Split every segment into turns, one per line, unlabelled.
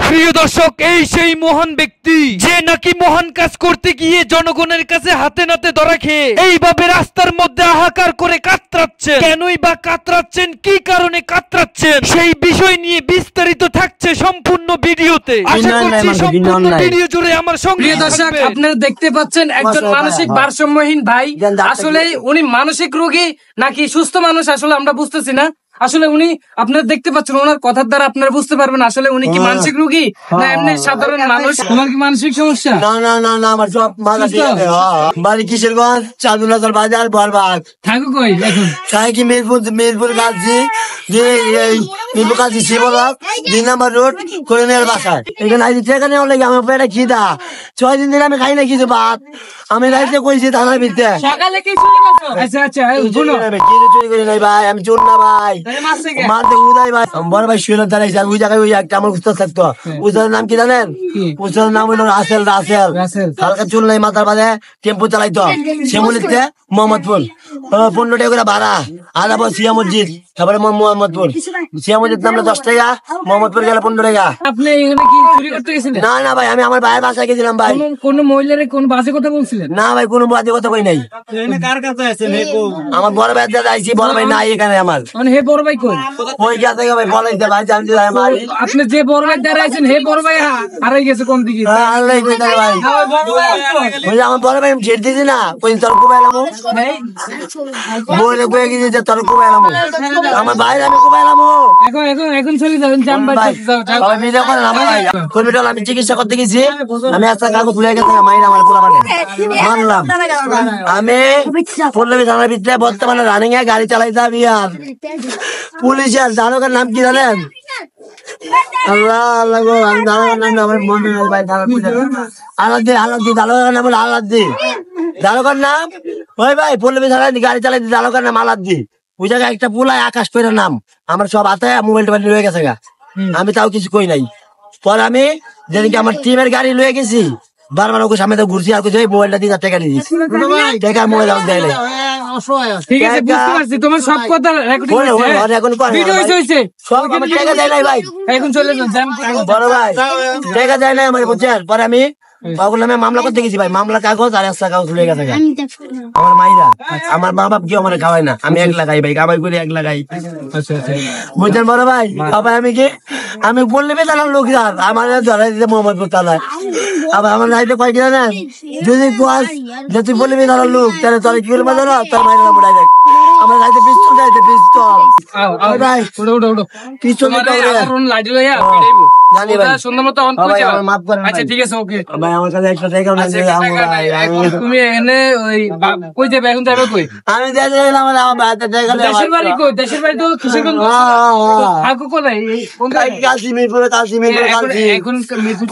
প্রিয় দর্শক, এই সেই মহান ব্যক্তি যে নাকি মহান কাজ করতে গিয়ে জনগণের কাছে হাতে নাতে ধরা খেয়ে এইভাবে রাস্তার মধ্যে হাহাকার করে কাতরাচ্ছেন। কেনই বা কাতরাচ্ছেন, কি কারণে কাতরাচ্ছেন, সেই বিষয় নিয়ে বিস্তারিত থাকছে সম্পূর্ণ ভিডিওতে। আশা করছি সম্পূর্ণ ভিডিও জুড়ে আমার সঙ্গে।
প্রিয় দর্শক, আপনারা দেখতে পাচ্ছেন একজন মানসিক ভারসাম্যহীন ভাই। আসলে উনি মানসিক রোগী নাকি সুস্থ মানুষ আসলে আমরা বুঝতেছি না। আসলে উনি আপনারা দেখতে পাচ্ছেন, ওনার কথার দ্বারা আপনারা বুঝতে পারবেন আসলে উনি কি মানসিক রোগী না এমনি সাধারণ মানুষ। তোমার কি মানসিক সমস্যা?
না না না না, আমার সব বাড়ি কিশোরগঞ্জ, চাঁদুল্লাহ বাজার, বরবাদ।
থাকো কই এখন?
তাই কি মিরপুর কালছি, মিরপুর কালছি শিবরাত 2 নম্বর রোড করিমের বাসায়। এখানে এখানে অনেক আমার পেটে খিদা, 6 দিন ধরে আমি খাই না কিছু ভাত। আমি রাইতে কইছি থানার ভিতরে।
সকালে কি চুরি করছো? আচ্ছা আচ্ছা,
কিছু চুরি করি নাই ভাই, আমি চোর না ভাই। মারতে উদাই ভাই, বড় ভাই শুয়ে দাঁড়াইছে। ওই জায়গায় ওই একটা আমার উস্তাদ থাকতো। উস্তাদের নাম কি জানেন? উস্তাদের নাম হইল রাসেল। হালকা চুল নাই মাথার বাদে, টেম্পো চালাইতো শ্যামলিতে মোহাম্মদপুর। 15 টাকা করে ভাড়া। আর আবার শিয়া মসজিদ, তারপরে মোহাম্মদপুর। শিয়া মসজিদ নামলে 10 টাকা, মোহাম্মদপুর গেলে 15 টাকা।
আপনি এখানে কি চুরি করতে গেছিলেন?
না না ভাই, আমি আমার ভাইয়ের বাসায় গেছিলাম ভাই।
কোন মহিলার কোন বাজে কথা বলছিলেন?
না ভাই, কোনো বাজে কথা কই নাই।
কার কাছে আছেন?
আমার বড় ভাই দাদা আইছি, বড় ভাই নাই এখানে। আমার
হে বড় ভাই কই?
ওই গেছে ভাই, বলাইছে ভাই, জানছি ভাই।
আপনি যে বড় ভাই দাঁড়াইছেন, হে বড় ভাই হারাই গেছে কোন দিকে?
আল্লাহ কই থাকে ভাই। ওই যে আমার বড় ভাই ছেড়ে দিয়েছে না, ওই তোর কোবাইলাম বলে কয়ে গেছে যে তোর কোবাইলাম আমার ভাইয়ের, আমি কোবাইলাম।
এখন চলে যাবেন, জান ভাই।
ভিডিও করেন আমার ভাই। কর্মীটা আমি চিকিৎসা করতে গেছি, আমি একটা কাগজ তুলে গেছে মাইরা আমার পোলা মানে মানলাম। আমি পল্লবী থানার ভিতরে বর্তমানে রানিং এ গাড়ি চালাই যাবি। আর পুলিশের দারোগার নাম কি জানেন? আল্লাহ আল্লাহ গো, আমি দারোগার নাম আমার মনে হয় ভাই। আলাদি দারোগার নাম হলো আলাদি। দারোগার নাম ওই ভাই পল্লবী থানায় গাড়ি চালাই দারোগার নাম আলাদি। ওই জায়গায় একটা পুলায় আকাশ পেরা নাম। আমার সব হাতে মোবাইল টোবাইল লয়ে গেছে গা, আমি তাও কিছু কই নাই। পরে আমি যেদিনকে আমার টিমের গাড়ি লয়ে গেছি, বারবার ওকে সামনে ঘুরছি আর কিছু মোবাইলটা দিয়ে টাকা নিয়ে দিচ্ছি। টাকার মোবাইল আমার দেয় নাই।
ঠিক আছে, বুঝতে পারছি তোমার সব কথা রেকর্ডিং হইছে।
সব আমার টাকা দেয় নাই ভাই।
এখন চলে যান
বড় ভাই, টাকা দেয় নাই আমার, বুঝছেন? পরে আমি বাবুর নামে মামলা করতে গেছি ভাই। মামলা কাগজ আর একটা কাগজ লয়ে গেছে আমার মাইরা। আমার মা বাপ কি আমার খাওয়াই না, আমি 1 লাগাই ভাই, কামাই করে 1 লাগাই। বুঝছেন বড় ভাই? বাবা আমি কি আমি বললে জানার লোক যার আমার ধরাই দিতে মোহাম্মদপুর থানায়। আবার আমার রাইতে কয় কি জানেন? যদি কোয়াস যে তুই বলবি জানার লোক, তাহলে তোর কি বলবো জানো? তোর মাইরা নাম ডাইরেক্ট আমার রাইতে পিস্তল যাইতে পিস্তল ভাই পিস্তল
লাইট লইয়া পিটাইবো।
জানি ভাই,
সুন্দর মতো অন করে যাও।
মাফ করেন।
আচ্ছা ঠিক আছে, ওকে
ভাই। আমার কাছে একটা টাকা নাই।
তুমি এনে ওই কই যাবে? এখন যাবে কই?
আমি দেশে গেলাম, আমার হাতে টাকা নেই।
দেশের বাড়ি কই? দেশের বাড়ি তো কিশোরগঞ্জ। থাকো কোথায়? কোন
কালচি মিরপুরে, কালচি মিরপুরে, কালচি
এখন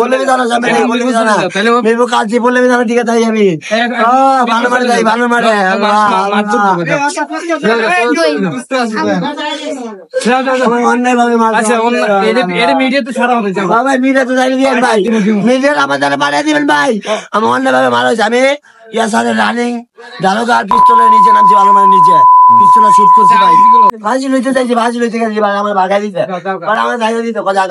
বললে জানা যাবে না, বললে জানা মিরপুর কালচি বললে জানা। ঠিক আছে আমি ভালো মারে যাই, ভালো মারে। অন্যায় ভাবে মার।
আচ্ছা, এটা মিডিয়া তো সারা হবে।
ভাই মিডিয়া তো জানি দিবেন ভাই, মিডিয়ার আমার দ্বারা বাড়িয়ে দিবেন ভাই। আমার অন্যায় ভাবে মারা হয়েছে। আমি ইয়ার সাথে রানিং দারোগার পিস্তলের নিচে নামছি, ভালো মানে নিচে পিস্তল শুট করছি ভাই। ভাজি লইতে চাইছি, ভাজি লইতে গেছি ভাই, আমার ভাগাই দিতে আমার দায়িত্ব দিতে কথা।